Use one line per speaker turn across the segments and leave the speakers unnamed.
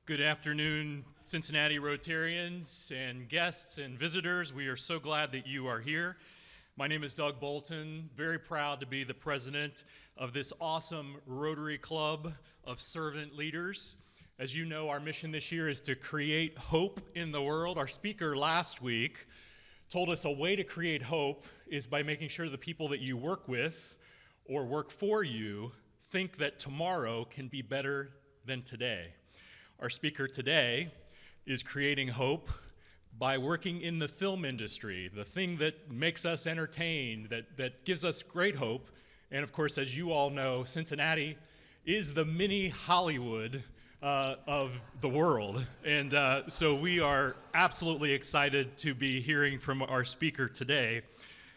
Good afternoon, Cincinnati Rotarians and guests and visitors. We are so glad that you are here. My name is Doug Bolton, very proud to be the president of this awesome Rotary Club of servant leaders. As you know, our mission this year is to create hope in the world. Our speaker last week told us a way to create hope is by making sure the people that you work with or work for you think that tomorrow can be better than today. Our speaker today is creating hope by working in the film industry, the thing that makes us entertain, that gives us great hope. And of course, as you all know, Cincinnati is the mini Hollywood of the world. And so we are absolutely excited to be hearing from our speaker today,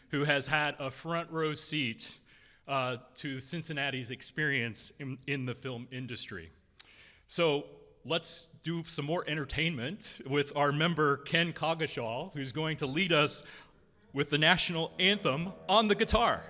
who has had a front row seat to Cincinnati's experience in the film industry. So let's do some more entertainment with our member, Ken Coggeshall, who's going to lead us with the national anthem on the guitar.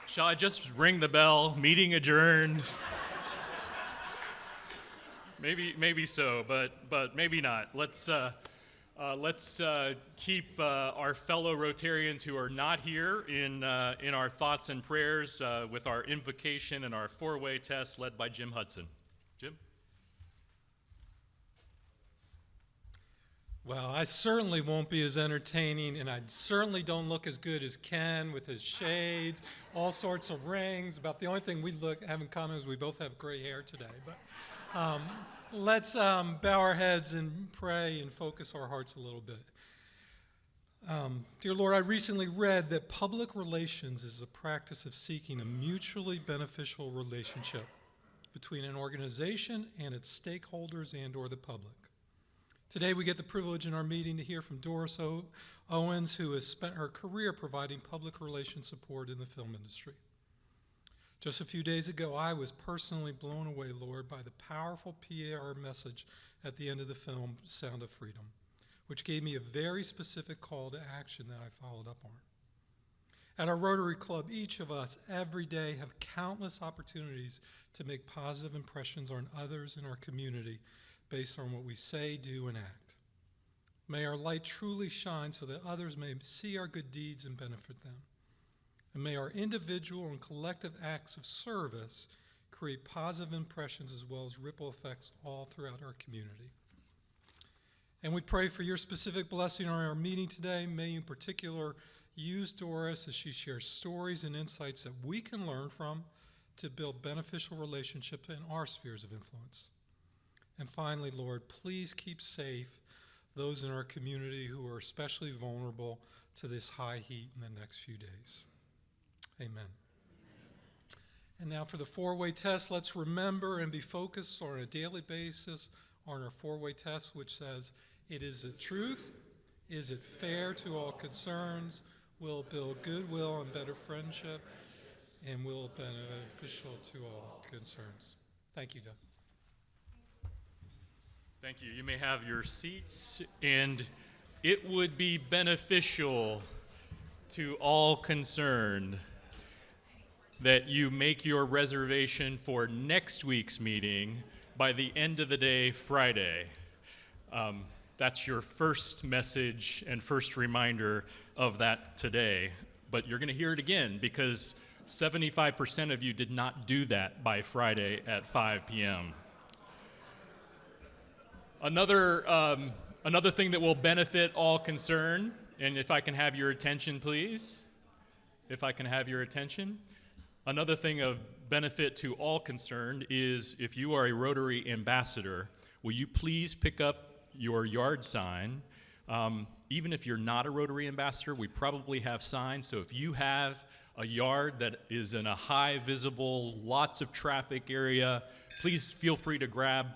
Shall I just ring the bell? Meeting adjourned. Maybe so, but maybe not. Let's keep our fellow Rotarians who are not here in our thoughts and prayers with our invocation and our four-way test led by Jim Hudson. Jim?
Well, I certainly won't be as entertaining, and I certainly don't look as good as Ken with his shades, all sorts of rings. About the only thing we have in common is we both have gray hair today. But let's bow our heads and pray and focus our hearts a little bit. Dear Lord, I recently read that public relations is a practice of seeking a mutually beneficial relationship between an organization and its stakeholders and or the public. Today we get the privilege in our meeting to hear from Doris Owens, who has spent her career providing public relations support in the film industry. Just a few days ago, I was personally blown away, Lord, by the powerful PR message at the end of the film, Sound of Freedom, which gave me a very specific call to action that I followed up on. At our Rotary Club, each of us every day have countless opportunities to make positive impressions on others in our community based on what we say, do, and act. May our light truly shine so that others may see our good deeds and benefit them. And may our individual and collective acts of service create positive impressions as well as ripple effects all throughout our community. And we pray for your specific blessing on our meeting today. May you in particular use Doris as she shares stories and insights that we can learn from to build beneficial relationships in our spheres of influence. And finally, Lord, please keep safe those in our community who are especially vulnerable to this high heat in the next few days. Amen. And now for the four-way test, let's remember and be focused on a daily basis on our four-way test, which says, it is the truth, is it fair to all concerns, will it build goodwill and better friendship, and will it be beneficial to all concerns. Thank you, Doug.
Thank you. You may have your seats, and it would be beneficial to all concerned that you make your reservation for next week's meeting by the end of the day Friday. That's your first message and first reminder of that today. But you're going to hear it again because 75% of you did not do that by Friday at 5 p.m. Another thing that will benefit all concerned, and if I can have your attention, please. If I can have your attention. Another thing of benefit to all concerned is if you are a Rotary ambassador, will you please pick up your yard sign? Even if you're not a Rotary ambassador, we probably have signs. So if you have a yard that is in a high visible, lots of traffic area, please feel free to grab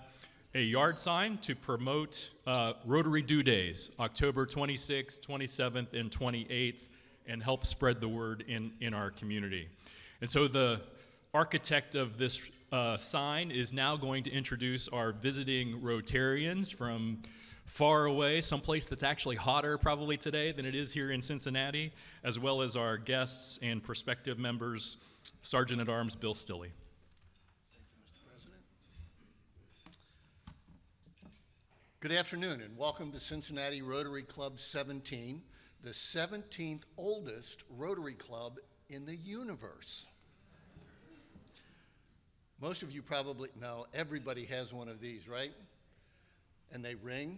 a yard sign to promote Rotary Due Days, October 26th, 27th, and 28th, and help spread the word in our community. And so the architect of this sign is now going to introduce our visiting Rotarians from far away, someplace that's actually hotter probably today than it is here in Cincinnati, as well as our guests and prospective members, Sergeant-at-Arms Bill Stilley.
Good afternoon and welcome to Cincinnati Rotary Club 17, the 17th oldest Rotary Club in the universe. Most of you probably know everybody has one of these, right? And they ring.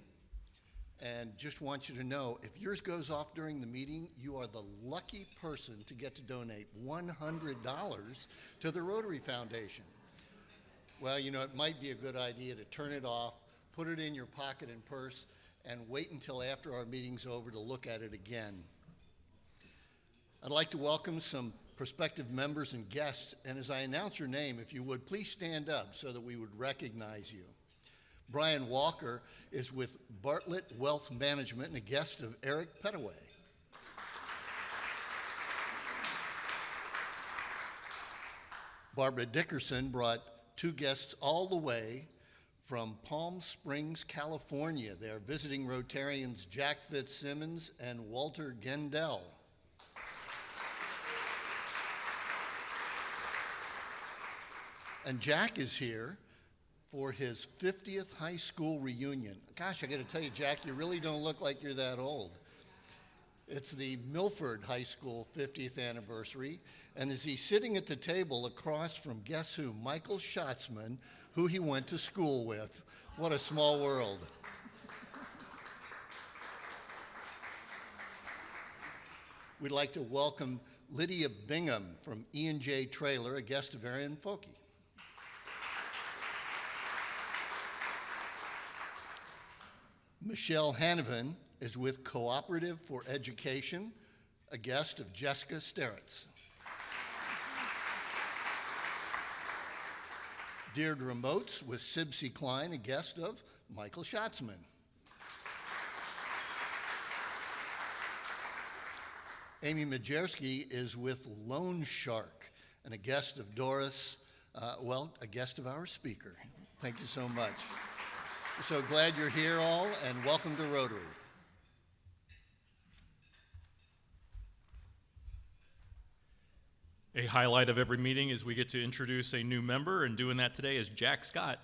And just want you to know, if yours goes off during the meeting, you are the lucky person to get to donate $100 to the Rotary Foundation. Well, you know, it might be a good idea to turn it off, put it in your pocket and purse, and wait until after our meeting's over to look at it again. I'd like to welcome some prospective members and guests, and as I announce your name, if you would, please stand up so that we would recognize you. Brian Walker is with Bartlett Wealth Management and a guest of Eric Pettaway. Barbara Dickerson brought two guests all the way from Palm Springs, California. They're visiting Rotarians Jack Fitzsimmons and Walter Gendell. And Jack is here for his 50th high school reunion. Gosh, I gotta tell you, Jack, you really don't look like you're that old. It's the Milford High School 50th anniversary, and as he's sitting at the table across from, guess who, Michael Schatzman, who he went to school with. What a small world. We'd like to welcome Lydia Bingham from E&J Trailer, a guest of Arian Foki. Michelle Hanovan is with Cooperative for Education, a guest of Jessica Steritz. Deirdre Motes with Sibsey Klein, a guest of Michael Schatzman. Amy Majerski is with Loan Shark and a guest of Doris, a guest of our speaker. Thank you so much. So glad you're here all, and welcome to Rotary.
A highlight of every meeting is we get to introduce a new member, and doing that today is Jack Scott.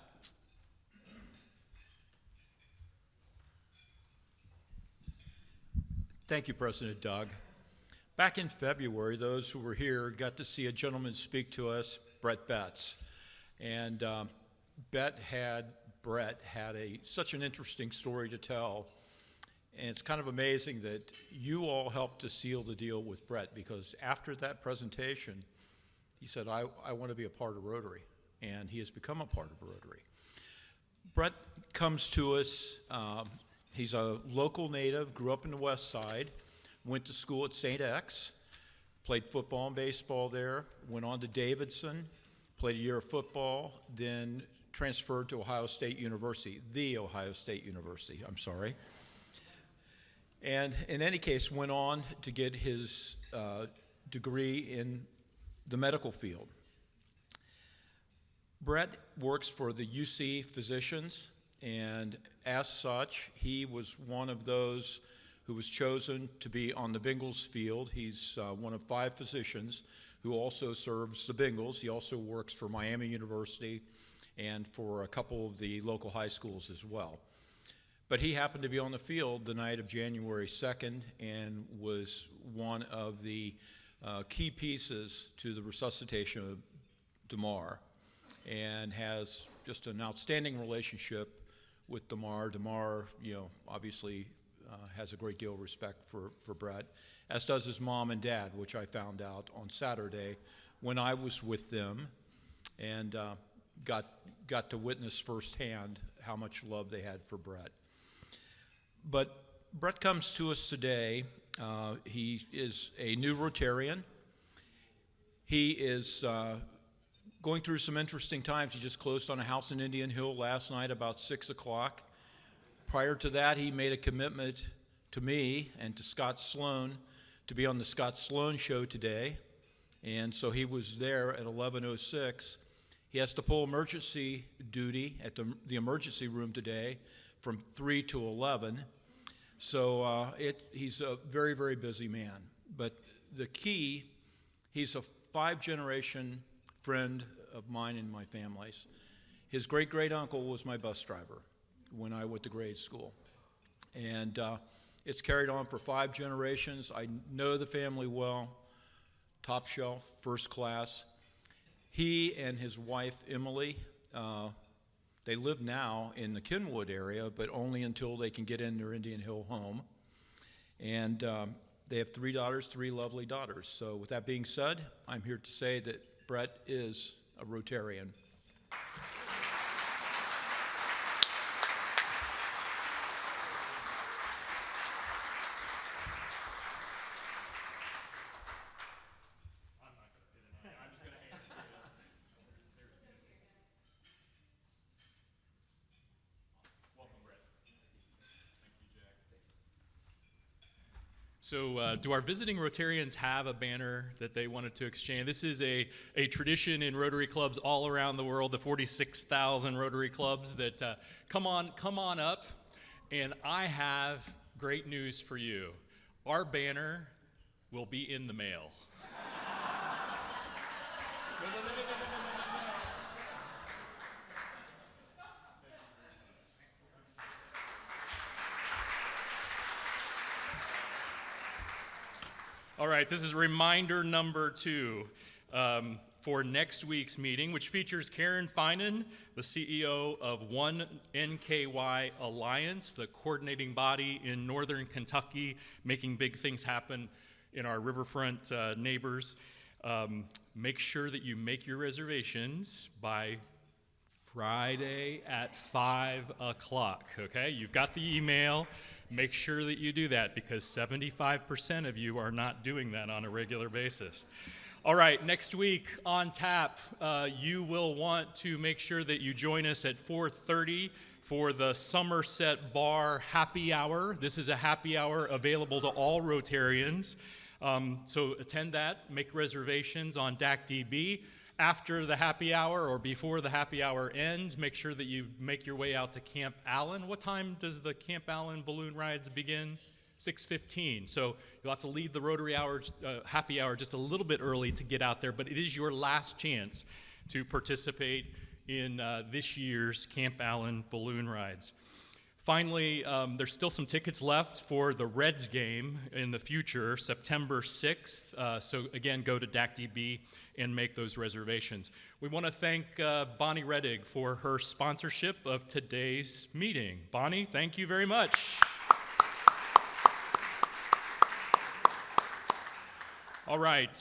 Thank you, President Doug. Back in February, those who were here got to see a gentleman speak to us, Brett Betts. And Brett had such an interesting story to tell. And it's kind of amazing that you all helped to seal the deal with Brett, because after that presentation, he said, I want to be a part of Rotary. And he has become a part of Rotary. Brett comes to us. He's a local native, grew up in the West Side, went to school at St. X, played football and baseball there, went on to Davidson, played a year of football, then transferred to Ohio State University, the Ohio State University, I'm sorry. And in any case, went on to get his degree in the medical field. Brett works for the UC physicians, and as such, he was one of those who was chosen to be on the Bengals field. He's one of 5 physicians who also serves the Bengals. He also works for Miami University and for a couple of the local high schools as well. But he happened to be on the field the night of January 2nd and was one of the key pieces to the resuscitation of Damar, and has just an outstanding relationship with Damar. Damar, obviously has a great deal of respect for Brett, as does his mom and dad, which I found out on Saturday when I was with them and got to witness firsthand how much love they had for Brett. But Brett comes to us today. He is a new Rotarian. He is going through some interesting times. He just closed on a house in Indian Hill last night about 6 o'clock. Prior to that, he made a commitment to me and to Scott Sloan to be on the Scott Sloan show today. And so he was there at 11:06. He has to pull emergency duty at the emergency room today from 3 to 11. So he's a very, very busy man. But the key, he's a 5-generation friend of mine and my family's. His great-great-uncle was my bus driver when I went to grade school. And it's carried on for 5 generations. I know the family well, top shelf, first class. He and his wife, Emily, they live now in the Kenwood area, but only until they can get in their Indian Hill home. And they have 3 daughters, 3 lovely daughters. So with that being said, I'm here to say that Brett is a Rotarian.
So do our visiting Rotarians have a banner that they wanted to exchange? This is a tradition in Rotary clubs all around the world, the 46,000 Rotary clubs that come on up. And I have great news for you. Our banner will be in the mail. All right, this is reminder number 2 for next week's meeting, which features Karen Finan, the CEO of One NKY Alliance, the coordinating body in Northern Kentucky, making big things happen in our riverfront neighbors. Make sure that you make your reservations by Friday at 5 o'clock, okay? You've got the email. Make sure that you do that because 75% of you are not doing that on a regular basis. All right, next week on tap, you will want to make sure that you join us at 4:30 for the Somerset Bar Happy Hour. This is a happy hour available to all Rotarians. So attend that, make reservations on DACDB. After the happy hour or before the happy hour ends, make sure that you make your way out to Camp Allen. What time does the Camp Allen balloon rides begin? 6:15. So you'll have to leave the Rotary hour, happy hour just a little bit early to get out there, but it is your last chance to participate in this year's Camp Allen balloon rides. Finally, there's still some tickets left for the Reds game in the future, September 6th. So again, go to DACDB and make those reservations. We want to thank Bonnie Reddig for her sponsorship of today's meeting. Bonnie, thank you very much. All right,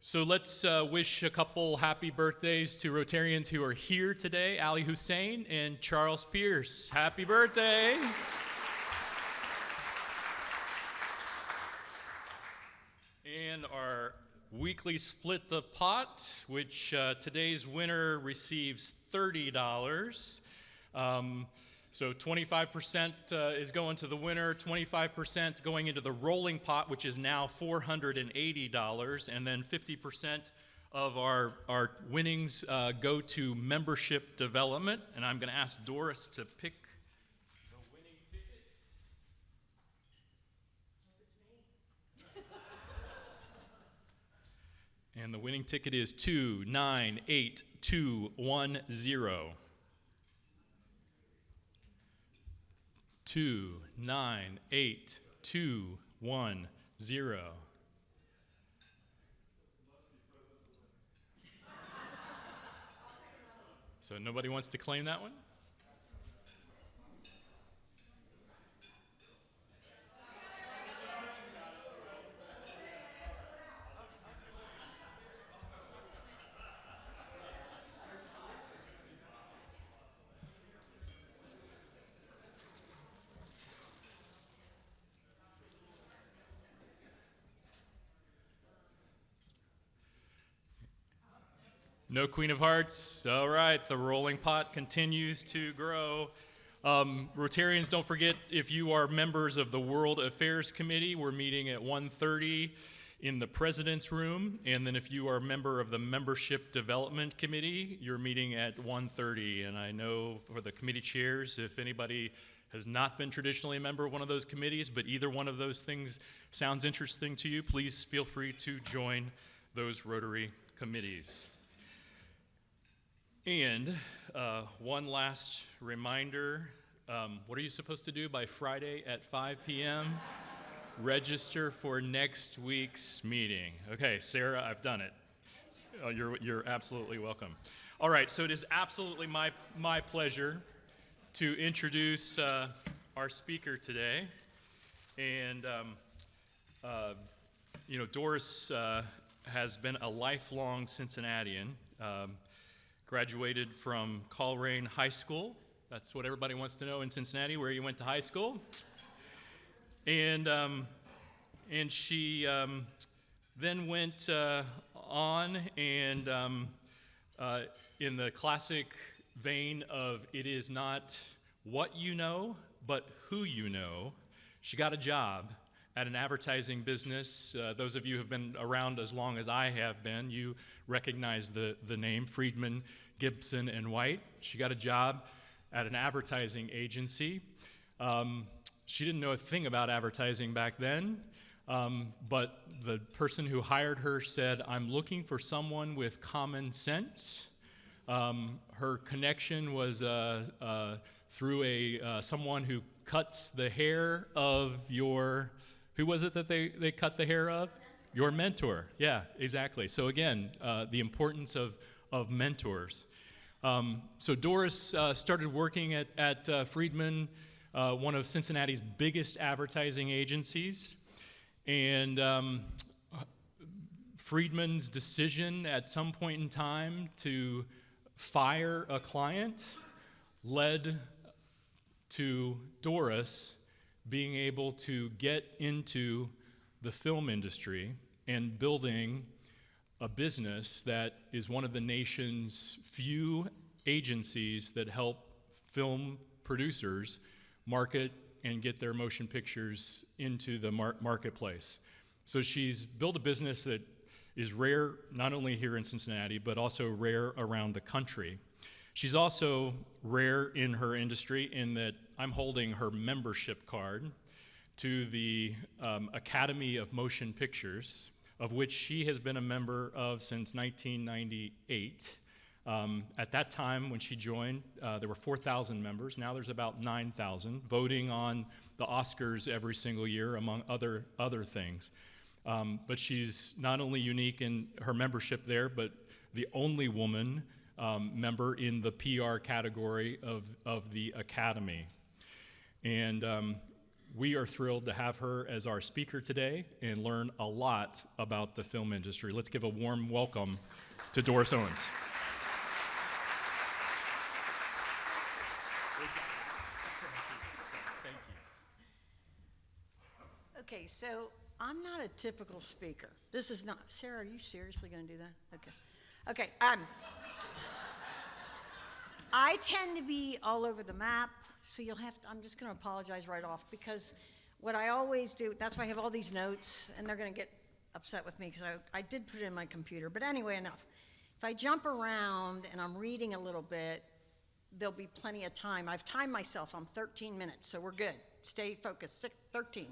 so let's wish a couple happy birthdays to Rotarians who are here today, Ali Hussein and Charles Pierce. Happy birthday. And our weekly split the pot, which today's winner receives $30. So 25% is going to the winner, 25% is going into the rolling pot, which is now $480, and then 50% of our winnings go to membership development. And I'm going to ask Doris to pick the winning ticket. And the winning ticket is 298210. 298210. So nobody wants to claim that one? No Queen of Hearts. All right, the rolling pot continues to grow. Rotarians, don't forget, if you are members of the World Affairs Committee, we're meeting at 1:30 in the President's Room. And then if you are a member of the Membership Development Committee, you're meeting at 1:30. And I know for the committee chairs, if anybody has not been traditionally a member of one of those committees, but either one of those things sounds interesting to you, please feel free to join those Rotary committees. And one last reminder, what are you supposed to do by Friday at 5 p.m.? Register for next week's meeting. Okay, Sarah, I've done it. You're absolutely welcome. All right, so it is absolutely my pleasure to introduce our speaker today. And, Doris has been a lifelong Cincinnatian. Graduated from Coleraine High School. That's what everybody wants to know in Cincinnati, where you went to high school. And she then went on and in the classic vein of it is not what you know, but who you know, she got a job at an advertising business. Those of you who have been around as long as I have been, you recognize the name Friedman, Gibson, and White. She got a job at an advertising agency. She didn't know a thing about advertising back then, but the person who hired her said, "I'm looking for someone with common sense." Her connection was through someone who cuts the hair of your, who was it that they cut the hair of? Your mentor. Yeah, exactly. So again, the importance of mentors. So Doris started working at Friedman, one of Cincinnati's biggest advertising agencies. And Friedman's decision at some point in time to fire a client led to Doris being able to get into the film industry and building a business that is one of the nation's few agencies that help film producers market and get their motion pictures into the marketplace. So she's built a business that is rare not only here in Cincinnati, but also rare around the country. She's also rare in her industry in that I'm holding her membership card to the Academy of Motion Pictures, of which she has been a member of since 1998. At that time, when she joined, there were 4,000 members. Now there's about 9,000, voting on the Oscars every single year, among other things. But she's not only unique in her membership there, but the only woman member in the PR category of the Academy. And we are thrilled to have her as our speaker today and learn a lot about the film industry. Let's give a warm welcome to Doris Owens.
Okay, so I'm not a typical speaker. This is not, Sarah, are you seriously gonna do that? Okay, I tend to be all over the map, so you'll have to, I'm just gonna apologize right off, because what I always do, that's why I have all these notes, and they're gonna get upset with me, because I did put it in my computer, but anyway, enough. If I jump around and I'm reading a little bit, there'll be plenty of time. I've timed myself, I'm 13 minutes, so we're good. Stay focused, 13.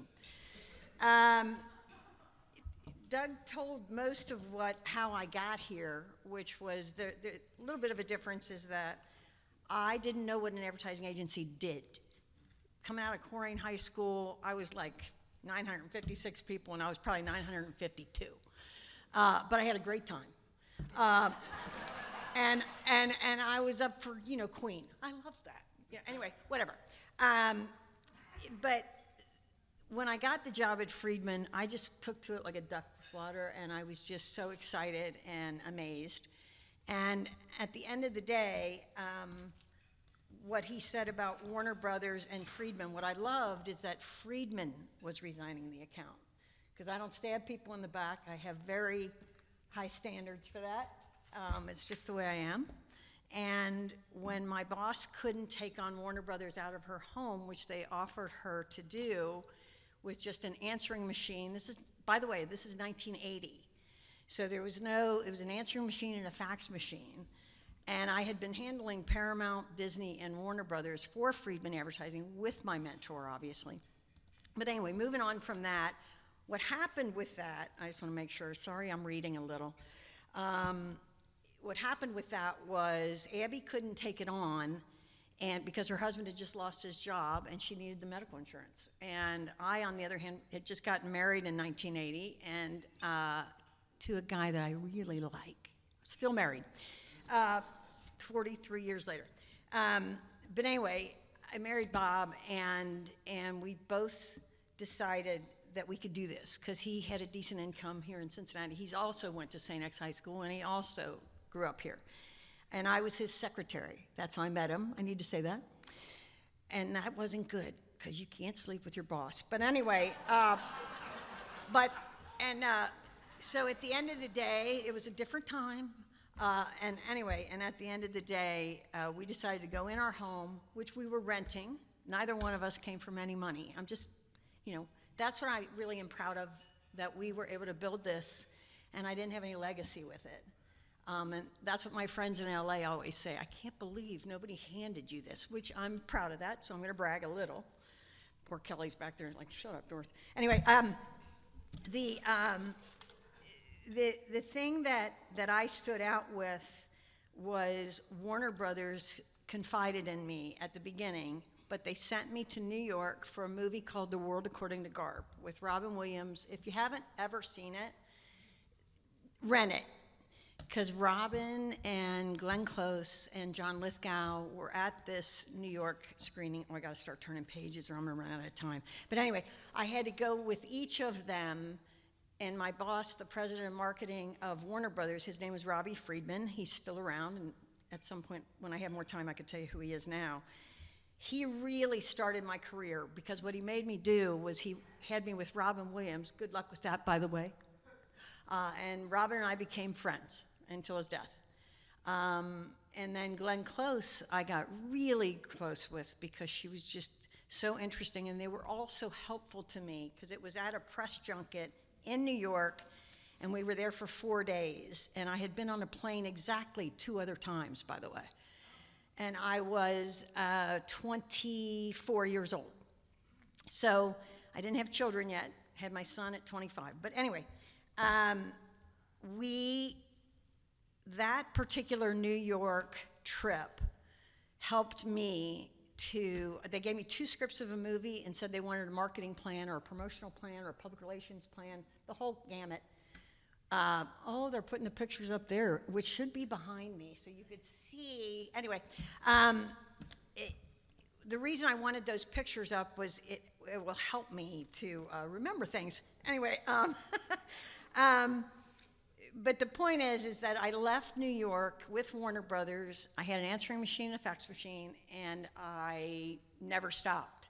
Doug told most of how I got here, which was the little bit of a difference is that I didn't know what an advertising agency did. Coming out of Corrine High School, I was like 956 people, and I was probably 952. But I had a great time. And I was up for, Queen. I loved that. Yeah, anyway, whatever. But when I got the job at Friedman, I just took to it like a duck with water, and I was just so excited and amazed. And at the end of the day, what he said about Warner Brothers and Friedman, what I loved is that Friedman was resigning the account. Because I don't stab people in the back. I have very high standards for that. It's just the way I am. And when my boss couldn't take on Warner Brothers out of her home, which they offered her to do with just an answering machine, by the way, this is 1980. So it was an answering machine and a fax machine. And I had been handling Paramount, Disney, and Warner Brothers for Friedman Advertising with my mentor, obviously. But anyway, moving on from that, what happened with that, I just want to make sure, sorry I'm reading a little. What happened with that was Abby couldn't take it on, and because her husband had just lost his job and she needed the medical insurance. And I, on the other hand, had just gotten married in 1980 and to a guy that I really like, still married, 43 years later. But anyway, I married Bob, and we both decided that we could do this because he had a decent income here in Cincinnati. He's also went to St. X High School, and he also grew up here. And I was his secretary. That's how I met him. I need to say that. And that wasn't good because you can't sleep with your boss. But anyway, so at the end of the day, it was a different time. And at the end of the day, we decided to go in our home, which we were renting. Neither one of us came from any money. I'm just, that's what I really am proud of, that we were able to build this, and I didn't have any legacy with it. And that's what my friends in LA always say. I can't believe nobody handed you this, which I'm proud of that, so I'm going to brag a little. Poor Kelly's back there like, shut up, Doris. Anyway, the thing that I stood out with was Warner Brothers confided in me at the beginning, but they sent me to New York for a movie called The World According to Garp with Robin Williams. If you haven't ever seen it, rent it. Because Robin and Glenn Close and John Lithgow were at this New York screening. Oh, I got to start turning pages or I'm going to run out of time. But anyway, I had to go with each of them, and my boss, the president of marketing of Warner Brothers, his name was Robbie Friedman. He's still around, and at some point when I have more time, I could tell you who he is now. He really started my career because what he made me do was he had me with Robin Williams. Good luck with that, by the way. And Robin and I became friends until his death. And then Glenn Close, I got really close with because she was just so interesting, and they were all so helpful to me because it was at a press junket in New York, and we were there for 4 days, and I had been on a plane exactly 2 other times, by the way. And I was 24 years old. So I didn't have children yet, had my son at 25. But anyway, that particular New York trip helped me they gave me 2 scripts of a movie and said they wanted a marketing plan or a promotional plan or a public relations plan, the whole gamut. They're putting the pictures up there, which should be behind me so you could see. Anyway, the reason I wanted those pictures up was it will help me to remember things. Anyway, but the point is that I left New York with Warner Brothers. I had an answering machine and a fax machine, and I never stopped.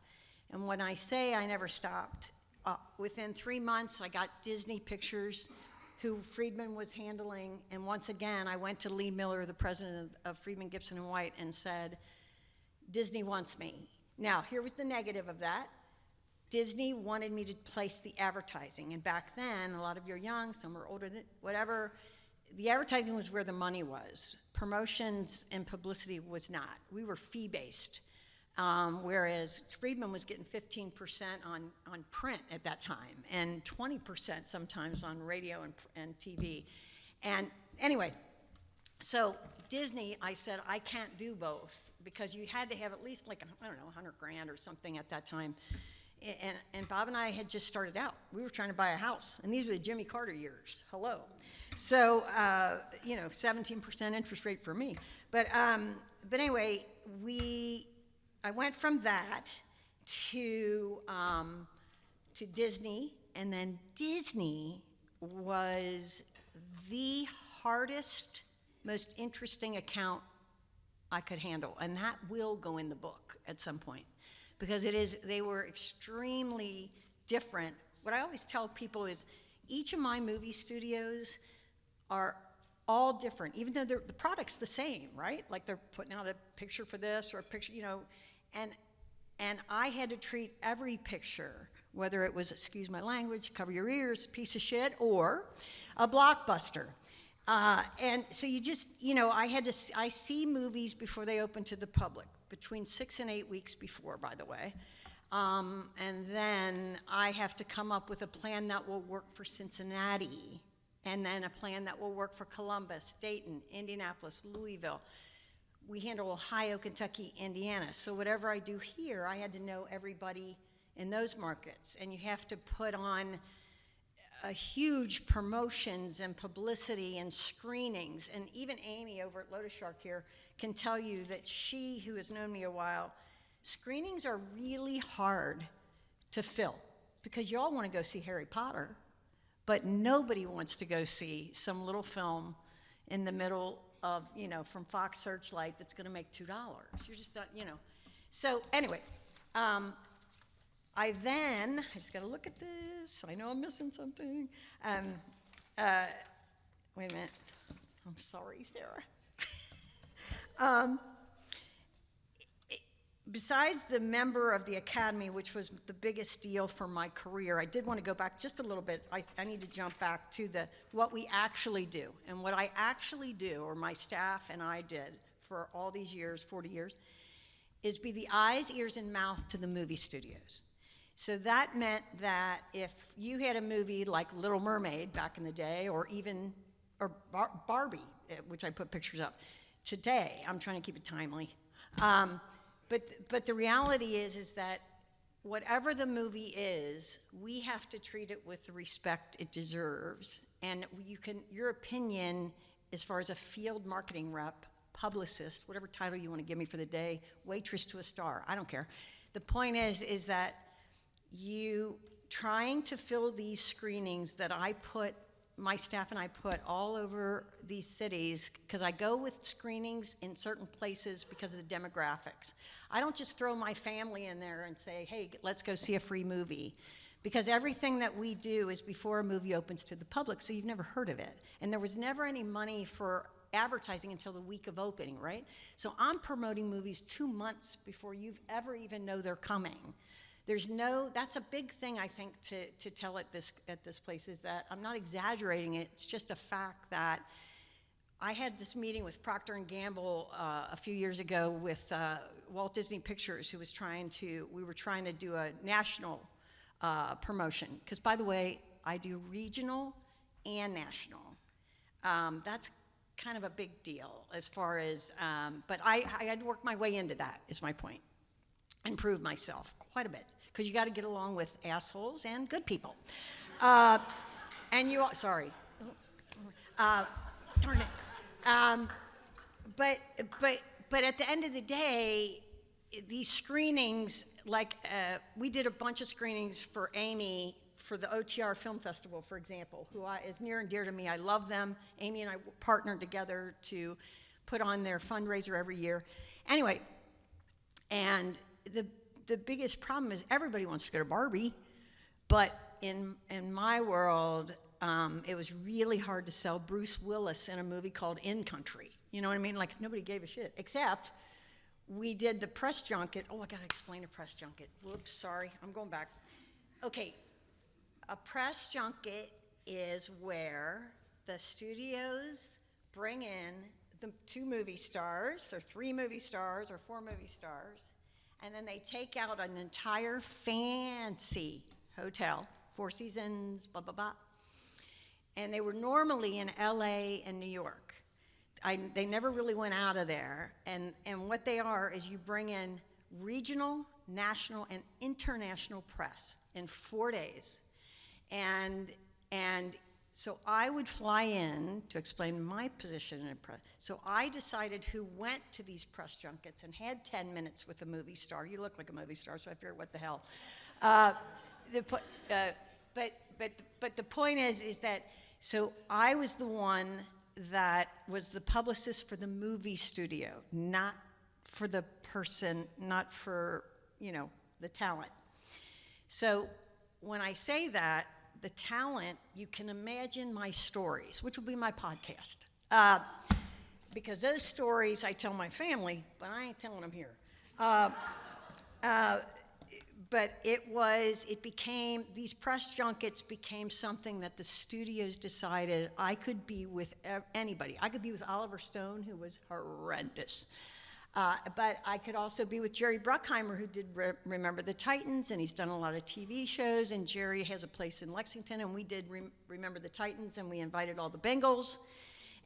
And when I say I never stopped, within 3 months, I got Disney Pictures, who Friedman was handling, and once again, I went to Lee Miller, the president of Friedman, Gibson, and White, and said, Disney wants me. Now, here was the negative of that. Disney wanted me to place the advertising, and back then, a lot of you are young, some are older than whatever, the advertising was where the money was. Promotions and publicity was not. We were fee-based, whereas Friedman was getting 15% on print at that time, and 20% sometimes on radio and TV. And anyway, so Disney, I said, I can't do both, because you had to have at least like, I don't know, 100 grand or something at that time. And Bob and I had just started out. We were trying to buy a house, and these were the Jimmy Carter years. Hello. So, 17% interest rate for me. But anyway, I went from that to Disney, and then Disney was the hardest, most interesting account I could handle, and that will go in the book at some point, because they were extremely different. What I always tell people is each of my movie studios are all different, even though the product's the same, right? Like they're putting out a picture for this or a picture, and I had to treat every picture, whether it was, excuse my language, cover your ears, piece of shit, or a blockbuster. And so you just, I see movies before they open to the public, between 6 and 8 weeks before, by the way. And then I have to come up with a plan that will work for Cincinnati, and then a plan that will work for Columbus, Dayton, Indianapolis, Louisville. We handle Ohio, Kentucky, Indiana. So whatever I do here, I had to know everybody in those markets. And you have to put on a huge promotions and publicity and screenings. And even Amy over at Lotus Shark here can tell you that she, who has known me a while, screenings are really hard to fill, because you all want to go see Harry Potter, but nobody wants to go see some little film in the middle of, from Fox Searchlight that's going to make $2. You're just not, So anyway, I just got to look at this. I know I'm missing something. Wait a minute. I'm sorry, Sarah. Besides the member of the Academy, which was the biggest deal for my career, I did want to go back just a little bit. I need to jump back to what we actually do. And what I actually do, or my staff and I did for all these years, 40 years, is be the eyes, ears, and mouth to the movie studios. So that meant that if you had a movie like Little Mermaid back in the day, or Barbie, which I put pictures up, today, I'm trying to keep it timely. But the reality is that whatever the movie is, we have to treat it with the respect it deserves. And your opinion, as far as a field marketing rep, publicist, whatever title you want to give me for the day, waitress to a star, I don't care. The point is that you trying to fill these screenings that my staff and I put all over these cities, because I go with screenings in certain places because of the demographics. I don't just throw my family in there and say, hey, let's go see a free movie, because everything that we do is before a movie opens to the public, so you've never heard of it. And there was never any money for advertising until the week of opening, right? So I'm promoting movies 2 months before you've ever even know they're coming. That's a big thing, I think, to tell at this place, is that I'm not exaggerating it. It's just a fact that I had this meeting with Procter & Gamble a few years ago with Walt Disney Pictures, we were trying to do a national promotion. Because, by the way, I do regional and national. That's kind of a big deal as far as, but I had to work my way into that, is my point, and prove myself quite a bit. Because you got to get along with assholes and good people. Sorry. Darn it. But at the end of the day, these screenings, like we did a bunch of screenings for Amy for the OTR Film Festival, for example, who is near and dear to me. I love them. Amy and I partnered together to put on their fundraiser every year. Anyway, and the biggest problem is everybody wants to go to Barbie, But in my world, it was really hard to sell Bruce Willis in a movie called In Country. You know what I mean? Like, nobody gave a shit, except we did the press junket. Oh, I gotta explain a press junket. Whoops, sorry, I'm going back. Okay, a press junket is where the studios bring in the 2 movie stars, or 3 movie stars, or 4 movie stars, and then they take out an entire fancy hotel, 4 Seasons, blah, blah, blah. And they were normally in LA and New York. They never really went out of there. And what they are is you bring in regional, national, and international press in 4 days. And so I would fly in to explain my position in a press. So I decided who went to these press junkets and had 10 minutes with a movie star. You look like a movie star, so I figured, what the hell. But the point is that, so I was the one that was the publicist for the movie studio, not for the person, not for, the talent. So when I say that, the talent, you can imagine my stories, which will be my podcast. Because those stories I tell my family, but I ain't telling them here. But these press junkets became something that the studios decided I could be with anybody. I could be with Oliver Stone, who was horrendous. But I could also be with Jerry Bruckheimer, who did Remember the Titans, and he's done a lot of TV shows, and Jerry has a place in Lexington, and we did Remember the Titans, and we invited all the Bengals,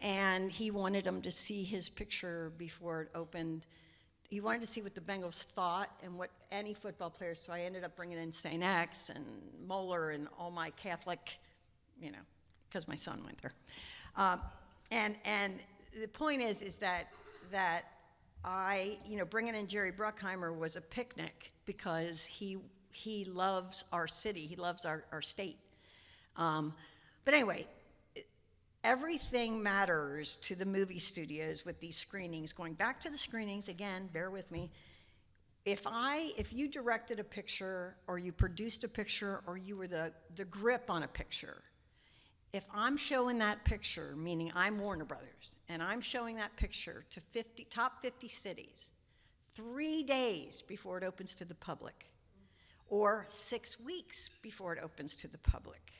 and he wanted them to see his picture before it opened. He wanted to see what the Bengals thought and what any football players, so I ended up bringing in St. X and Moeller and all my Catholic, because my son went there. And the point is that I, bringing in Jerry Bruckheimer was a picnic because he loves our city, he loves our state. But anyway, everything matters to the movie studios with these screenings. Going back to the screenings, again, bear with me. If you directed a picture, or you produced a picture, or you were the grip on a picture, if I'm showing that picture, meaning I'm Warner Brothers, and I'm showing that picture to top 50 cities, 3 days before it opens to the public, or 6 weeks before it opens to the public,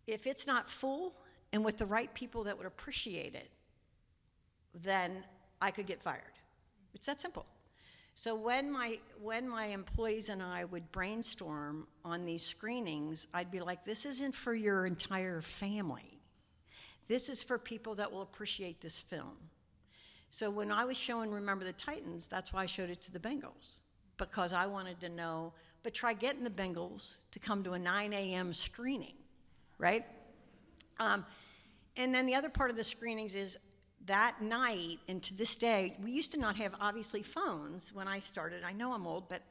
if it's not full, and with the right people that would appreciate it, then I could get fired. It's that simple. So when my employees and I would brainstorm on these screenings, I'd be like, this isn't for your entire family. This is for people that will appreciate this film. So when I was showing Remember the Titans, that's why I showed it to the Bengals, because I wanted to know, but try getting the Bengals to come to a 9 a.m. screening, right? And then the other part of the screenings is that night, and to this day, we used to not have, obviously, phones when I started. I know I'm old, but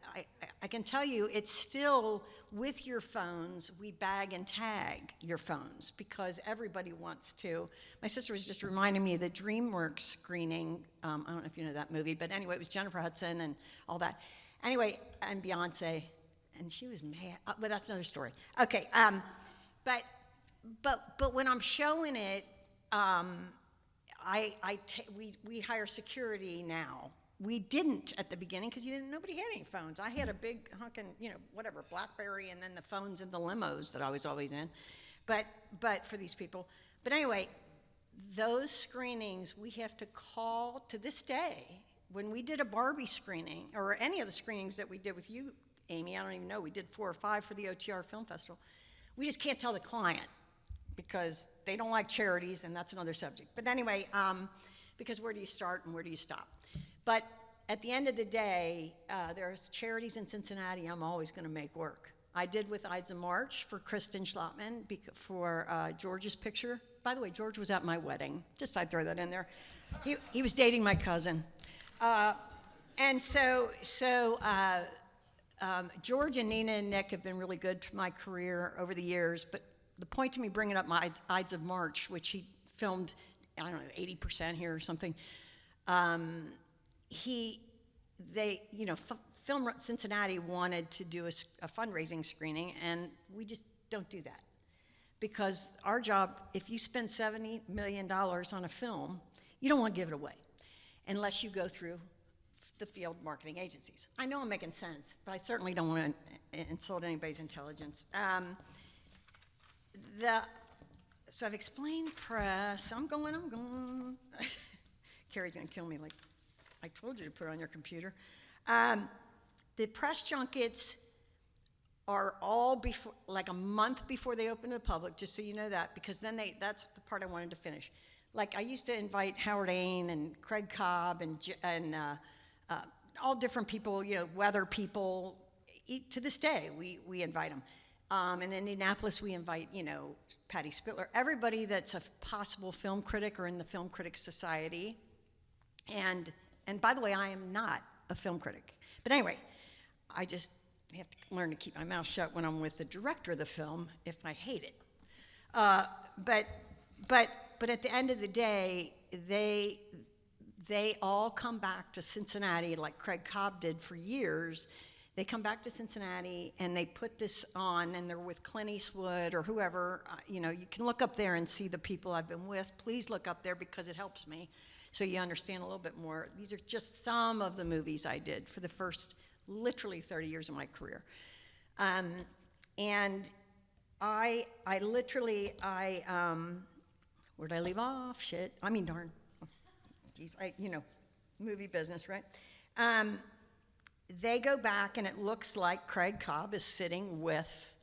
I can tell you, it's still, with your phones, we bag and tag your phones, because everybody wants to. My sister was just reminding me of the DreamWorks screening. I don't know if you know that movie, but anyway, it was Jennifer Hudson and all that. Anyway, and Beyonce, and she was mad, but that's another story. Okay, but when I'm showing it, we hire security now. We didn't at the beginning because nobody had any phones. I had a big hunkin', BlackBerry, and then the phones in the limos that I was always in. But for these people. But anyway, those screenings we have to call to this day. When we did a Barbie screening, or any of the screenings that we did with you, Amy, I don't even know, we did 4 or 5 for the OTR Film Festival. We just can't tell the client, because they don't like charities, and that's another subject. But anyway, because where do you start and where do you stop? But at the end of the day, there's charities in Cincinnati I'm always going to make work. I did with Ides of March for Kristen Schlottman for George's picture. By the way, George was at my wedding. Just I'd throw that in there. He was dating my cousin. And so George and Nina and Nick have been really good to my career over the years, but the point to me bringing up my Ides of March, which he filmed, I don't know, 80% here or something, they, Film Cincinnati wanted to do a fundraising screening, and we just don't do that. Because our job, if you spend $70 million on a film, you don't want to give it away unless you go through the field marketing agencies. I know I'm making sense, but I certainly don't want to insult anybody's intelligence. So I've explained press. I'm going. Carrie's going to kill me like I told you to put on your computer. The press junkets are all before, like a month before they open to the public, just so you know that, because then that's the part I wanted to finish. Like I used to invite Howard Ain and Craig Cobb and all different people, weather people. To this day, we invite them. In Indianapolis, we invite, Patty Spitler, everybody that's a possible film critic or in the Film Critics Society. And by the way, I am not a film critic. But anyway, I just have to learn to keep my mouth shut when I'm with the director of the film if I hate it. But at the end of the day, they all come back to Cincinnati like Craig Cobb did for years. They come back to Cincinnati and they put this on, and they're with Clint Eastwood or whoever. You can look up there and see the people I've been with. Please look up there because it helps me so you understand a little bit more. These are just some of the movies I did for the first literally 30 years of my career. And I literally, where'd I leave off? Shit. I mean, darn. Geez, movie business, right? They go back, and it looks like Craig Cobb is sitting with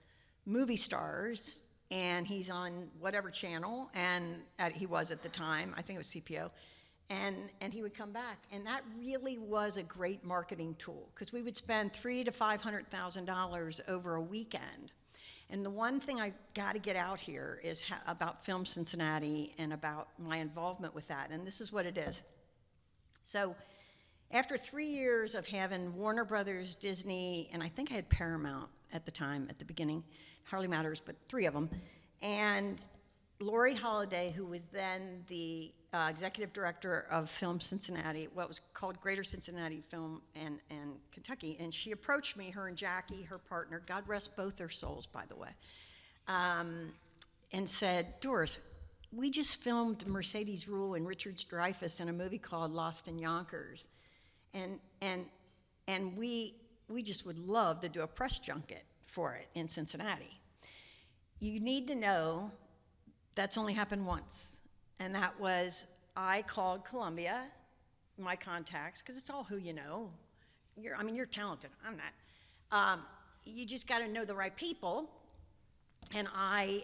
movie stars, and he's on whatever channel, and he was at the time, I think it was CPO, and he would come back. And that really was a great marketing tool, because we would spend $300,000 to $500,000 over a weekend. And the one thing I got to get out here is about Film Cincinnati and about my involvement with that, and this is what it is. So after 3 years of having Warner Brothers, Disney, and I think I had Paramount at the time, at the beginning, hardly matters, but 3 of them, and Lori Holiday, who was then the executive director of Film Cincinnati, what was called Greater Cincinnati Film and Kentucky, and she approached me, her and Jackie, her partner, God rest both their souls, by the way, and said, Doris, we just filmed Mercedes Ruehl and Richard Dreyfuss in a movie called Lost in Yonkers. And we just would love to do a press junket for it in Cincinnati. You need to know that's only happened once, and that was I called Columbia, my contacts, because it's all who you know. You're talented. I'm not. You just got to know the right people. And I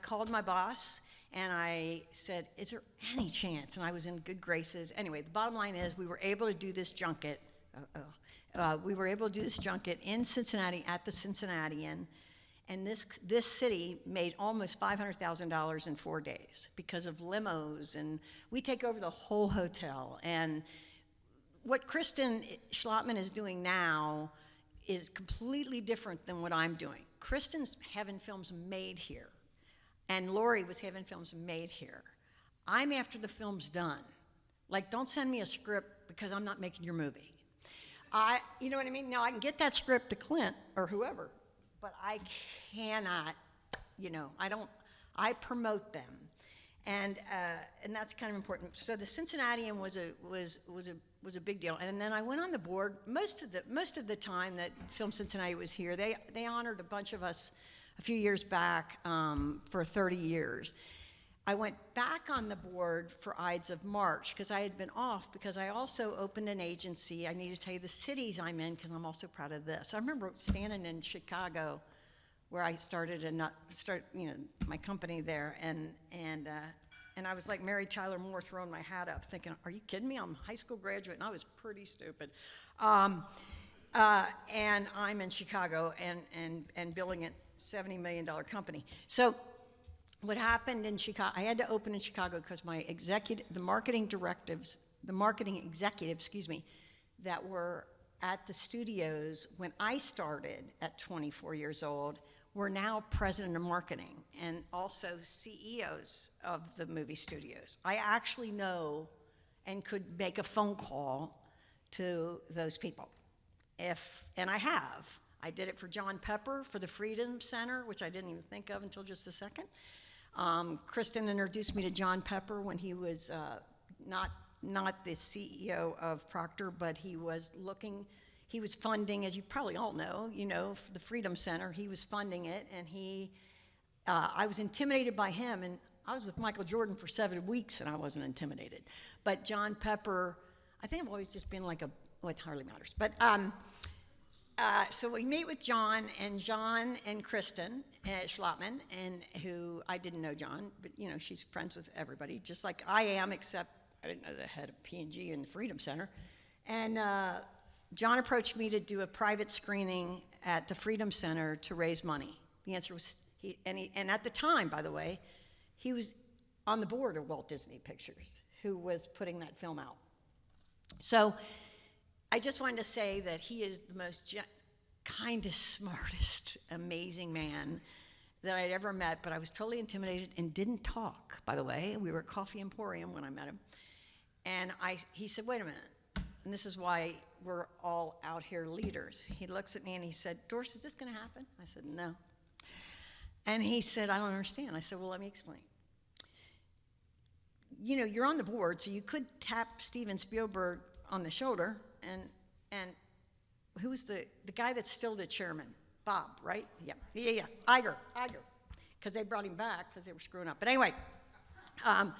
called my boss. And I said, is there any chance? And I was in good graces. Anyway, the bottom line is we were able to do this junket. We were able to do this junket in Cincinnati at the Cincinnatian. And this city made almost $500,000 in 4 days because of limos. And we take over the whole hotel. And what Kristen Schlottman is doing now is completely different than what I'm doing. Kristen's having films made here. And Lori was having films made here. I'm after the film's done. Like, don't send me a script because I'm not making your movie. You know what I mean? Now, I can get that script to Clint or whoever, but I cannot, I promote them. And that's kind of important. So the Cincinnatian was a big deal. And then I went on the board. Most of the time that Film Cincinnati was here, they honored a bunch of us a few years back for 30 years. I went back on the board for Ides of March because I had been off because I also opened an agency. I need to tell you the cities I'm in because I'm also proud of this. I remember standing in Chicago where I started my company there, and I was like Mary Tyler Moore throwing my hat up thinking, are you kidding me? I'm a high school graduate, and I was pretty stupid. And I'm in Chicago and building it. $70 million company. So what happened in Chicago, I had to open in Chicago because the marketing executives, that were at the studios when I started at 24 years old were now president of marketing and also CEOs of the movie studios. I actually know and could make a phone call to those people. And I have. I did it for John Pepper for the Freedom Center, which I didn't even think of until just a second. Kristen introduced me to John Pepper when he was not the CEO of Proctor, but he was funding, as you probably all know, for the Freedom Center. He was funding it, and I was intimidated by him, and I was with Michael Jordan for 7 weeks, and I wasn't intimidated. But John Pepper, I think I've always just been like well, it hardly matters. But so we meet with John and Kristen Schlottman, and who I didn't know John, but she's friends with everybody, just like I am, except I didn't know the head of P&G and the Freedom Center. And John approached me to do a private screening at the Freedom Center to raise money. The answer was, and at the time, by the way, he was on the board of Walt Disney Pictures, who was putting that film out. So I just wanted to say that he is the most kindest, smartest, amazing man that I'd ever met, but I was totally intimidated and didn't talk, by the way. We were at Coffee Emporium when I met him. And he said, wait a minute, and this is why we're all out here leaders. He looks at me and he said, Doris, is this gonna happen? I said, no. And he said, I don't understand. I said, well, let me explain. You're on the board, so you could tap Steven Spielberg on the shoulder, and who was the guy that's still the chairman? Bob, right? Yeah. Iger, because they brought him back because they were screwing up. But anyway, Bob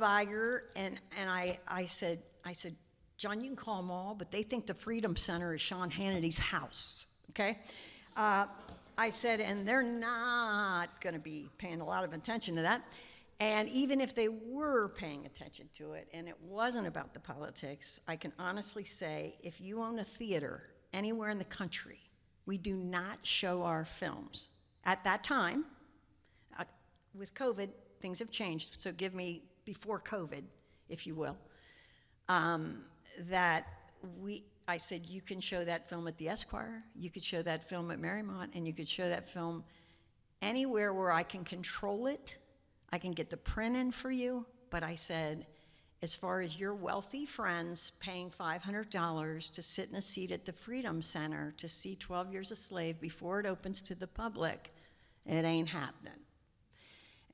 Iger, and I said, John, you can call them all, but they think the Freedom Center is Sean Hannity's house, okay? I said, and they're not going to be paying a lot of attention to that. And even if they were paying attention to it, and it wasn't about the politics, I can honestly say, if you own a theater anywhere in the country, we do not show our films. At that time, with COVID, things have changed, so give me before COVID, if you will, I said, you can show that film at the Esquire, you could show that film at Marymount, and you could show that film anywhere where I can control it. I can get the print in for you, but I said, as far as your wealthy friends paying $500 to sit in a seat at the Freedom Center to see 12 Years a Slave before it opens to the public, it ain't happening.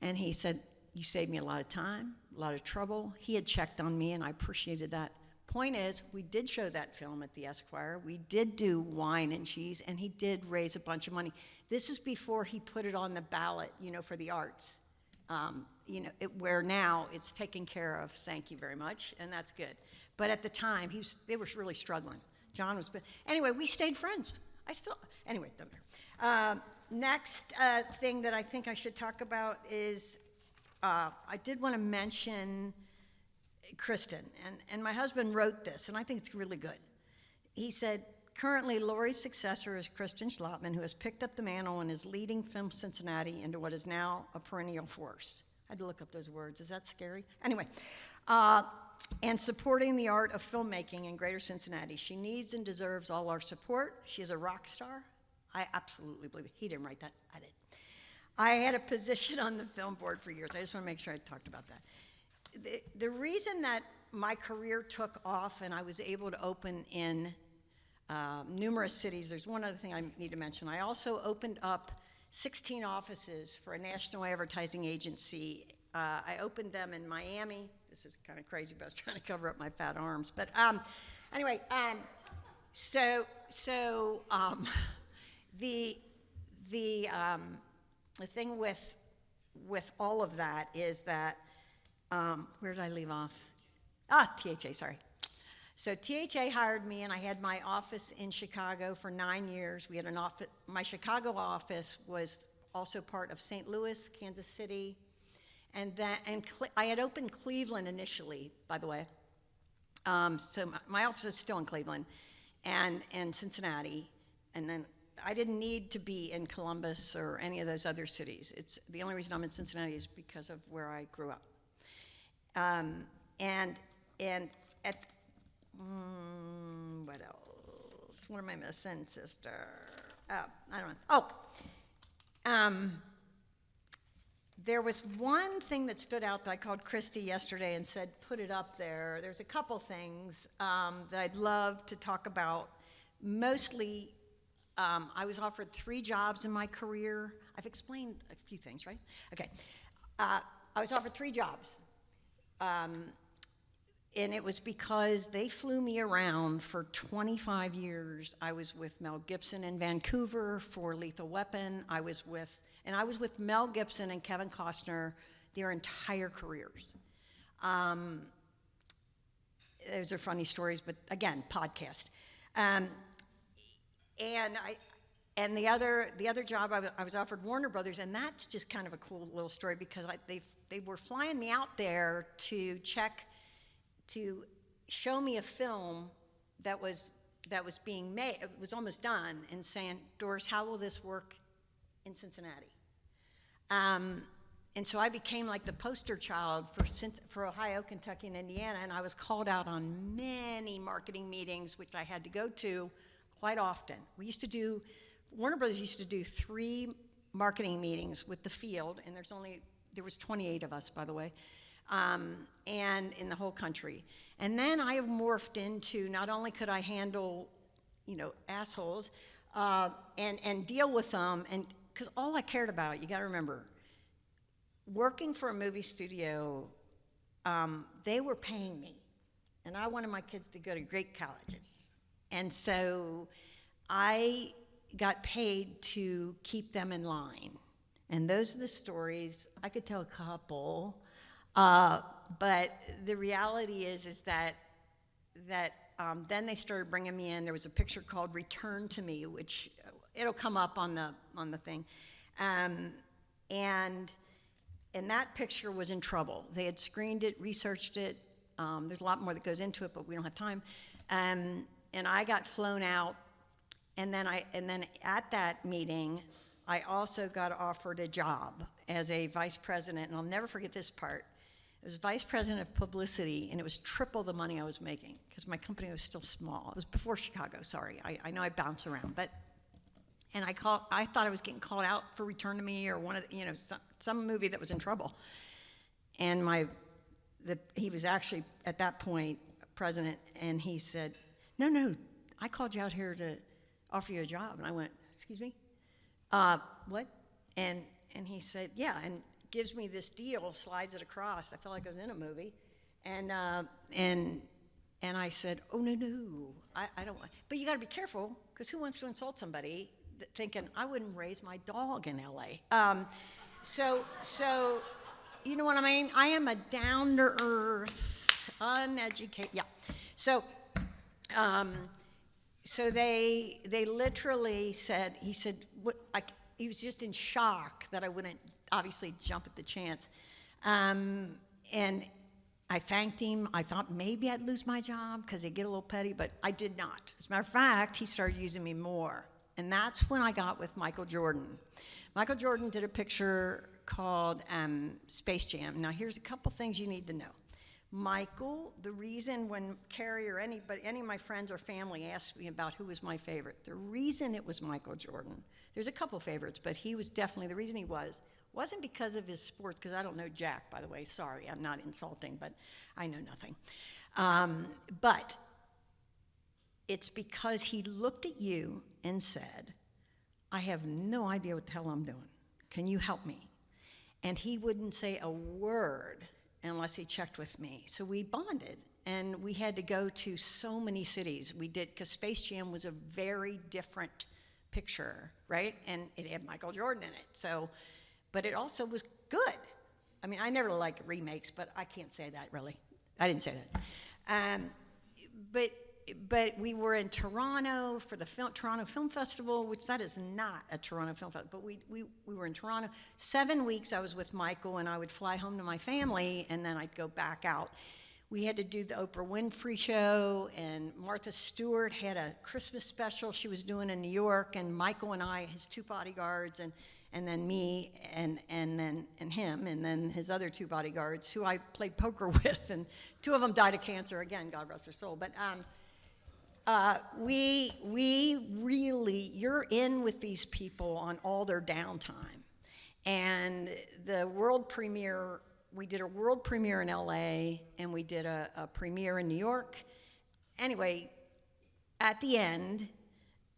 And he said, you saved me a lot of time, a lot of trouble. He had checked on me, and I appreciated that. Point is, we did show that film at the Esquire. We did do Wine and Cheese, and he did raise a bunch of money. This is before he put it on the ballot, for the arts. Where now it's taken care of, thank you very much, and that's good. But at the time, they were really struggling. John was, anyway, we stayed friends. Anyway, doesn't matter. Next thing that I think I should talk about is, I did want to mention Kristen, and my husband wrote this, and I think it's really good. He said, currently, Lori's successor is Kristen Schlottman, who has picked up the mantle and is leading Film Cincinnati into what is now a perennial force. I had to look up those words. Is that scary? Anyway, and supporting the art of filmmaking in Greater Cincinnati. She needs and deserves all our support. She is a rock star. I absolutely believe it. He didn't write that. I did. I had a position on the film board for years. I just want to make sure I talked about that. The reason that my career took off and I was able to open in numerous cities, there's one other thing I need to mention. I also opened up 16 offices for a national advertising agency. I opened them in Miami. This is kind of crazy, but I was trying to cover up my fat arms. But anyway, the thing with all of that is that, where did I leave off? THA, sorry. So THA hired me, and I had my office in Chicago for 9 years. We had an office. My Chicago office was also part of St. Louis, Kansas City, and I had opened Cleveland initially, by the way. So my office is still in Cleveland, and Cincinnati, and then I didn't need to be in Columbus or any of those other cities. It's the only reason I'm in Cincinnati is because of where I grew up. What else? What am I missing, sister? I don't know. there was one thing that stood out that I called Christy yesterday and said, put it up there. There's a couple things that I'd love to talk about. Mostly, I was offered 3 jobs in my career. I've explained a few things, right? Okay. I was offered 3 jobs. And it was because they flew me around for 25 years. I was with Mel Gibson in Vancouver for Lethal Weapon. I was with Mel Gibson and Kevin Costner their entire careers. Those are funny stories, but again, podcast. And the other job I was offered Warner Brothers, and that's just kind of a cool little story because they were flying me out there to show me a film that was being made. It was almost done, and saying, Doris, how will this work in Cincinnati? And so I became like the poster child for Ohio, Kentucky, and Indiana, and I was called out on many marketing meetings, which I had to go to quite often. Warner Brothers used to do 3 marketing meetings with the field, and there was 28 of us, by the way, and in the whole country. And then I morphed into, not only could I handle, assholes, and deal with them, and because all I cared about, you got to remember, working for a movie studio, they were paying me, and I wanted my kids to go to great colleges. And so I got paid to keep them in line. And those are the stories. I could tell a couple, but the reality is that then they started bringing me in. There was a picture called Return to Me, which it'll come up on the thing. And that picture was in trouble. They had screened it, researched it. There's a lot more that goes into it, but we don't have time. And I got flown out, and then at that meeting, I also got offered a job as a vice president, and I'll never forget this part. It was vice president of publicity, and it was triple the money I was making because my company was still small. It was before Chicago. Sorry, I know I bounce around, and I thought I was getting called out for Return to Me or one of some movie that was in trouble, and he was actually at that point president, and he said, No, I called you out here to offer you a job. And I went, excuse me? What? And he said, yeah, and gives me this deal, slides it across. I felt like I was in a movie. And I said, oh, no, I don't want. But you got to be careful, because who wants to insult somebody thinking, I wouldn't raise my dog in L.A.? So you know what I mean? I am a down-to-earth, uneducated, yeah. So they literally said, he was just in shock that I wouldn't obviously jump at the chance. And I thanked him. I thought maybe I'd lose my job because they get a little petty, but I did not. As a matter of fact, he started using me more. And that's when I got with Michael Jordan. Michael Jordan did a picture called Space Jam. Now, here's a couple things you need to know. Michael, the reason when Carrie or any of my friends or family asked me about who was my favorite, the reason it was Michael Jordan, there's a couple favorites, but he was definitely, the reason he wasn't because of his sports, because I don't know Jack, by the way, sorry, I'm not insulting, but I know nothing. But it's because he looked at you and said, I have no idea what the hell I'm doing. Can you help me? And he wouldn't say a word unless he checked with me. So we bonded, and we had to go to so many cities. We did, because Space Jam was a very different picture, right? And it had Michael Jordan in it. So, but it also was good. I mean, I never liked remakes, but I can't say that really. I didn't say that. But we were in Toronto for the Toronto Film Festival, which that is not a Toronto Film Festival, but we were in Toronto. 7 weeks I was with Michael, and I would fly home to my family, and then I'd go back out. We had to do the Oprah Winfrey show, and Martha Stewart had a Christmas special she was doing in New York, and Michael and I, his 2 bodyguards, and then me, and him, and then his other 2 bodyguards, who I played poker with, and 2 of them died of cancer, again, God rest their soul. But we really, you're in with these people on all their downtime. And the world premiere, we did a world premiere in LA, and we did a premiere in New York. Anyway, at the end,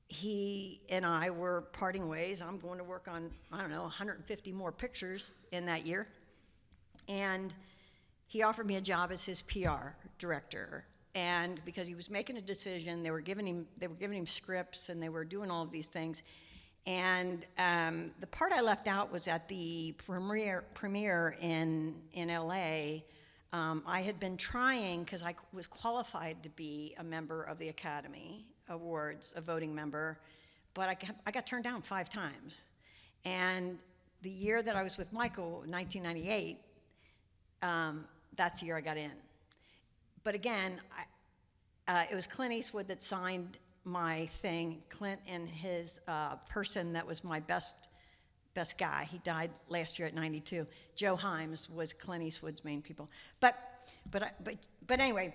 he and I were parting ways. I'm going to work on, I don't know, 150 more pictures in that year. And he offered me a job as his PR director. And because he was making a decision, they were giving him scripts, and they were doing all of these things. And the part I left out was at the premiere in LA. I had been trying, because I was qualified to be a member of the Academy Awards, a voting member, but I got turned down 5 times. And the year that I was with Michael, 1998, that's the year I got in. But again, it was Clint Eastwood that signed my thing. Clint and his person that was my best guy. He died last year at 92. Joe Himes was Clint Eastwood's main people. But anyway,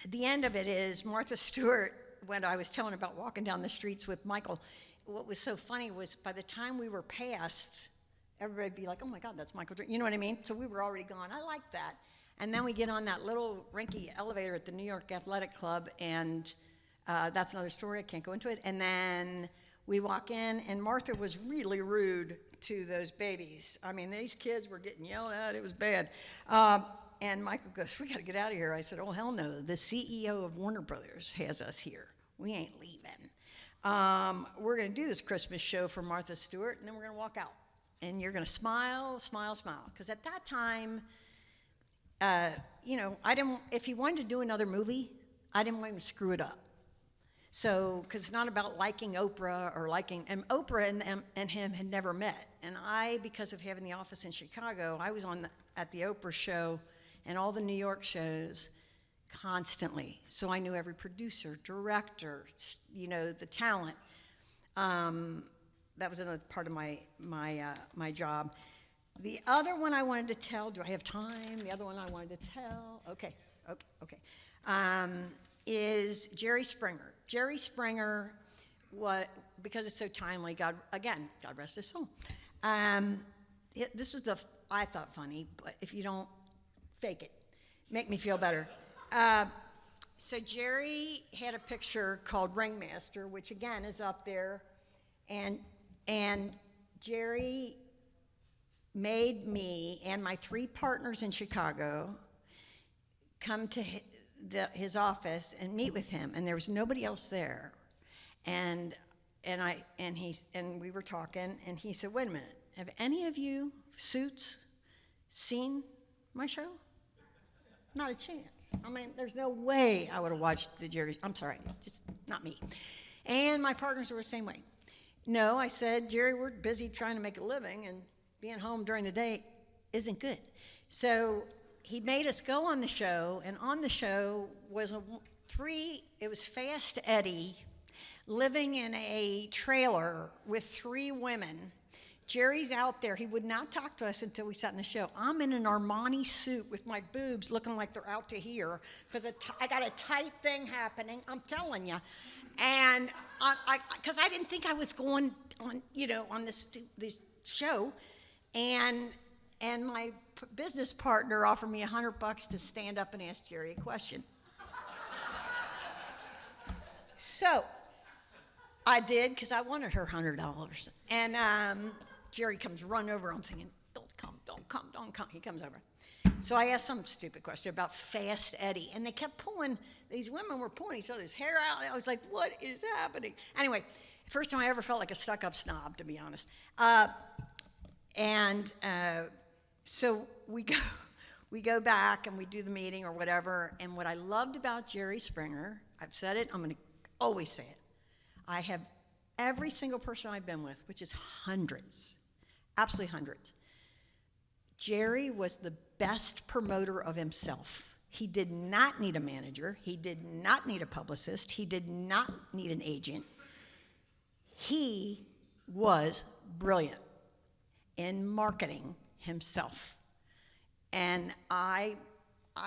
the end of it is Martha Stewart, when I was telling about walking down the streets with Michael, what was so funny was by the time we were past, everybody'd be like, oh my God, that's Michael. You know what I mean? So we were already gone. I liked that. And then we get on that little rinky elevator at the New York Athletic Club, and that's another story. I can't go into it. And then we walk in, and Martha was really rude to those babies. I mean, these kids were getting yelled at. It was bad. And Michael goes, we got to get out of here. I said, oh, hell no. The CEO of Warner Brothers has us here. We ain't leaving. We're going to do this Christmas show for Martha Stewart, and then we're going to walk out. And you're going to smile, smile, smile. Because at that time, if he wanted to do another movie, I didn't want him to screw it up. So, because it's not about liking Oprah or and Oprah and him had never met. And I, because of having the office in Chicago, I was at the Oprah show and all the New York shows constantly. So I knew every producer, director, the talent. That was another part of my job. The other one I wanted to tell, do I have time? The other one I wanted to tell, okay. Is Jerry Springer. Jerry Springer, because it's so timely, God rest his soul. This was I thought funny, but if you don't, fake it. Make me feel better. So Jerry had a picture called Ringmaster, which again is up there, and Jerry made me and my 3 partners in Chicago come to his office and meet with him, and there was nobody else there, and we were talking, and he said, wait a minute, have any of you Suits seen my show? Not a chance. I mean, there's no way I would have watched the Jerry. I'm sorry, just not me. And my partners were the same way. No, I said, Jerry, we're busy trying to make a living, and being home during the day isn't good. So he made us go on the show, and on the show was it was Fast Eddie living in a trailer with 3 women. Jerry's out there. He would not talk to us until we sat in the show. I'm in an Armani suit with my boobs looking like they're out to here because I got a tight thing happening, I'm telling you. And because I didn't think I was going on, on this show. And my business partner offered me $100 to stand up and ask Jerry a question. So I did, because I wanted her $100. And Jerry comes running over. I'm thinking, don't come. He comes over. So I asked some stupid question about Fast Eddie. And they kept these women were pulling each other's hair out. I was like, what is happening? Anyway, first time I ever felt like a stuck-up snob, to be honest. So we go back and we do the meeting or whatever. And what I loved about Jerry Springer, I've said it, I'm going to always say it. I have every single person I've been with, which is hundreds, absolutely hundreds. Jerry was the best promoter of himself. He did not need a manager. He did not need a publicist. He did not need an agent. He was brilliant in marketing himself. And I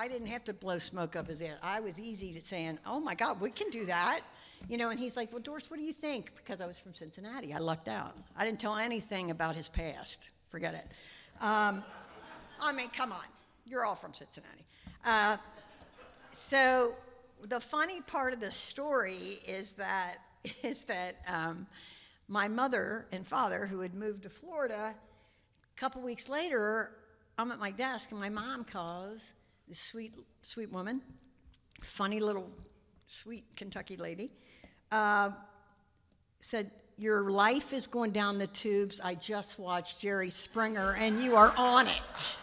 didn't have to blow smoke up his ass. I was easy to saying, oh my God, we can do that. And he's like, well, Doris, what do you think? Because I was from Cincinnati. I lucked out. I didn't tell anything about his past. forget it. I mean, come on, you're all from Cincinnati. So the funny part of the story is that my mother and father, who had moved to Florida, a couple weeks later, I'm at my desk and my mom calls, this sweet woman, funny little sweet Kentucky lady, said, "Your life is going down the tubes. I just watched Jerry Springer and you are on it."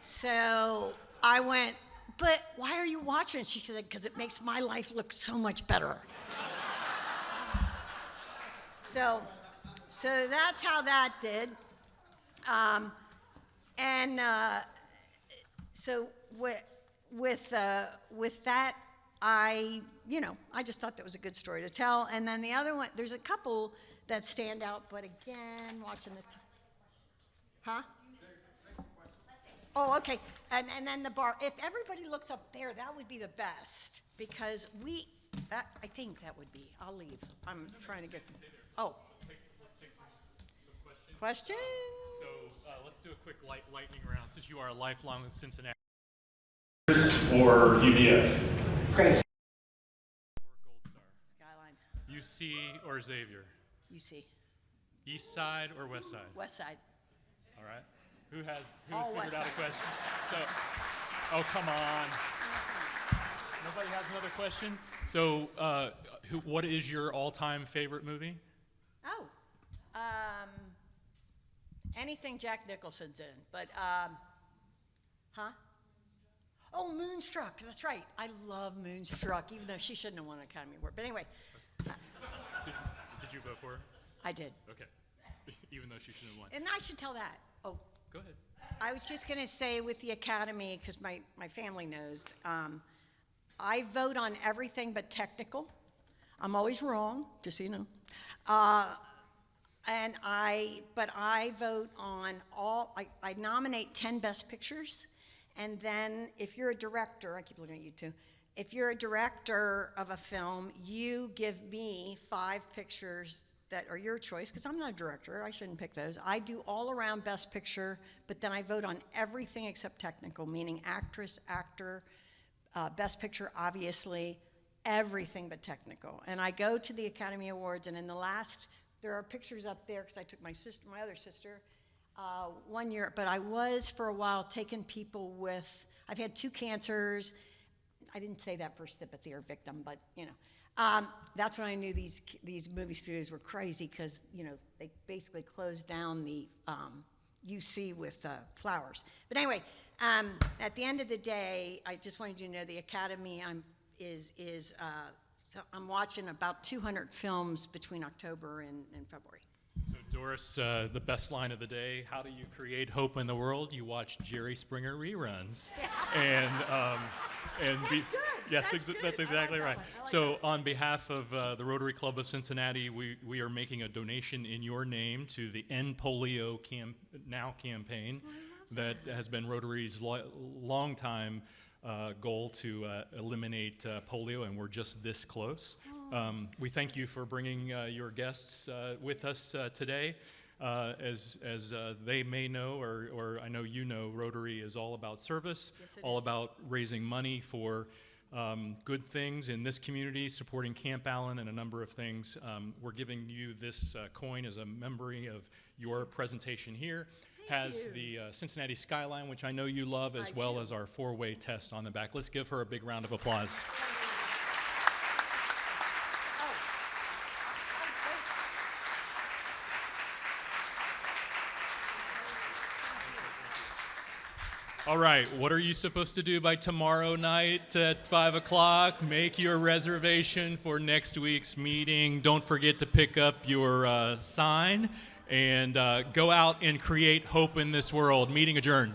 So I went, "But why are you watching?" She said, "Because it makes my life look so much better." So that's how that did. So with that, I just thought that was a good story to tell. And then the other one, there's a couple that stand out, but again, watching the, huh? Oh, okay. And then the bar. If everybody looks up there, that would be the best because I think that would be. I'll leave. I'm trying to get. Oh.
Let's take some
Questions?
questions. So let's do a quick lightning round since you are a lifelong Cincinnati. Or UVF?
Great.
Or Gold Star?
Skyline.
UC or Xavier?
UC.
East Side or West Side?
West Side.
All right. Who's
All
figured
West
out a
Side.
question? So, oh, come on. Nobody has another question? So, what is your all-time favorite movie?
Oh. Anything Jack Nicholson's in, but, huh? Oh, Moonstruck, that's right. I love Moonstruck, even though she shouldn't have won an Academy Award. But anyway,
Did you vote for her?
I did.
Okay. Even though she shouldn't have won.
And I should tell that. Oh,
Go ahead.
I was just going to say with the Academy, because my family knows, I vote on everything but technical. I'm always wrong, just so you know. But I vote on I nominate 10 Best Pictures, and then if you're a director, I keep looking at you too, if you're a director of a film, you give me 5 pictures that are your choice, because I'm not a director, I shouldn't pick those. I do all around Best Picture, but then I vote on everything except technical, meaning actress, actor, Best Picture, obviously, everything but technical. And I go to the Academy Awards, and in the last, there are pictures up there, because I took my other sister, one year, but I was for a while taking people with, I've had 2 cancers. I didn't say that for sympathy or victim, but that's when I knew these movie studios were crazy because they basically closed down the UC with flowers. But anyway, at the end of the day, I just wanted you to know the Academy so I'm watching about 200 films between October and February.
So Doris, the best line of the day, how do you create hope in the world? You watch Jerry Springer reruns. And yes, that's exactly right. So on behalf of the Rotary Club of Cincinnati, we are making a donation in your name to the End Polio Now campaign that has been Rotary's long-time goal to eliminate polio, and we're just this close. We thank you for bringing your guests with us today. As they may know, or I know you know, Rotary is all about service, all about raising money for good things in this community, supporting Camp Allen and a number of things. We're giving you this coin as a memory of your presentation here. Has the Cincinnati skyline, which I know you love, as well as our 4-way test on the back. Let's give her a big round of applause. All right, what are you supposed to do by tomorrow night at 5 o'clock? Make your reservation for next week's meeting. Don't forget to pick up your sign and go out and create hope in this world. Meeting adjourned.